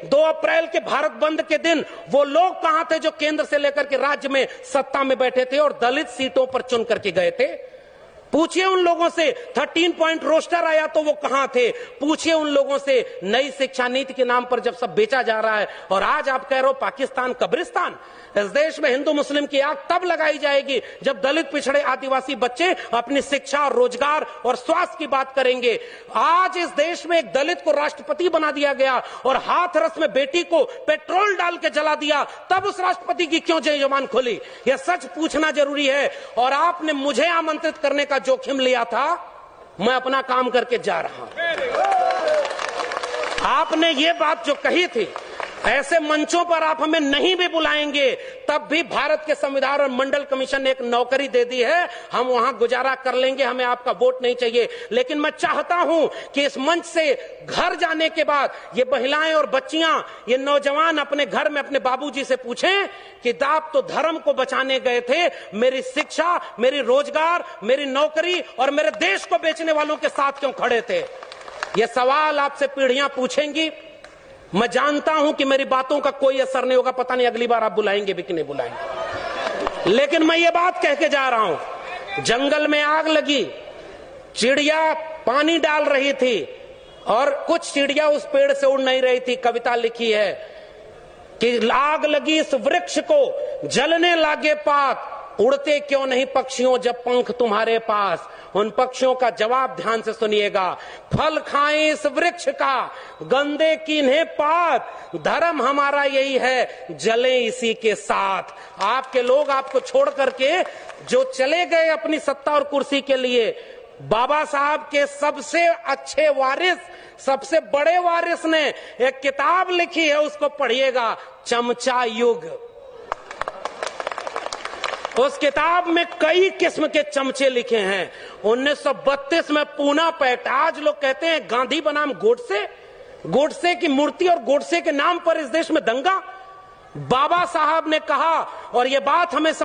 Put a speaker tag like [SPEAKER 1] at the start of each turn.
[SPEAKER 1] 2 अप्रैल के भारत बंद के दिन वो लोग कहां थे जो केंद्र से लेकर के राज्य में सत्ता में बैठे थे और दलित सीटों पर चुन करके गए थे? पूछिए उन लोगों से। 13 पॉइंट रोस्टर आया तो वो कहां थे? पूछिए उन लोगों से। नई शिक्षा नीति के नाम पर जब सब बेचा जा रहा है और आज आप कह रहे हो पाकिस्तान कब्रिस्तान। इस देश में हिंदू मुस्लिम की आग तब लगाई जाएगी जब दलित पिछड़े आदिवासी बच्चे अपनी शिक्षा और रोजगार और स्वास्थ्य की बात करेंगे। आज इस देश में एक दलित को राष्ट्रपति बना दिया गया और हाथरस में बेटी को पेट्रोल डाल के जला दिया, तब उस राष्ट्रपति की क्यों जबान खुली? यह सच पूछना जरूरी है। और आपने मुझे आमंत्रित करने का जोखिम लिया था, मैं अपना काम करके जा रहा हूं। आपने ये बात जो कही थी, ऐसे मंचों पर आप हमें नहीं भी बुलाएंगे तब भी भारत के संविधान और मंडल कमीशन ने एक नौकरी दे दी है, हम वहां गुजारा कर लेंगे, हमें आपका वोट नहीं चाहिए। लेकिन मैं चाहता हूं कि इस मंच से घर जाने के बाद ये महिलाएं और बच्चियां, ये नौजवान अपने घर में अपने बाबूजी से पूछें कि आप तो धर्म को बचाने गए थे, मेरी शिक्षा, मेरी रोजगार, मेरी नौकरी और मेरे देश को बेचने वालों के साथ क्यों खड़े थे? ये सवाल आपसे पीढ़ियां पूछेंगी। मैं जानता हूं कि मेरी बातों का कोई असर नहीं होगा, पता नहीं अगली बार आप बुलाएंगे भी कि नहीं बुलाएंगे। लेकिन मैं ये बात कह के जा रहा हूं, जंगल में आग लगी, चिड़िया पानी डाल रही थी और कुछ चिड़िया उस पेड़ से उड़ नहीं रही थी। कविता लिखी है कि आग लगी इस वृक्ष को, जलने लागे पात, उड़ते क्यों नहीं पक्षियों जब पंख तुम्हारे पास? उन पक्षियों का जवाब ध्यान से सुनिएगा। फल खाएं इस वृक्ष का, गंदे कीन्हे पात, धर्म हमारा यही है, जले इसी के साथ। आपके लोग आपको छोड़ करके जो चले गए अपनी सत्ता और कुर्सी के लिए, बाबा साहब के सबसे अच्छे वारिस, सबसे बड़े वारिस ने एक किताब लिखी है, उसको पढ़िएगा, चमचा युग। उस किताब में कई किस्म के चमचे लिखे हैं। 1932 में पूना पैक्ट, आज लोग कहते हैं गांधी बनाम गोडसे, गोडसे की मूर्ति और गोडसे के नाम पर इस देश में दंगा। बाबा साहब ने कहा, और यह बात हमें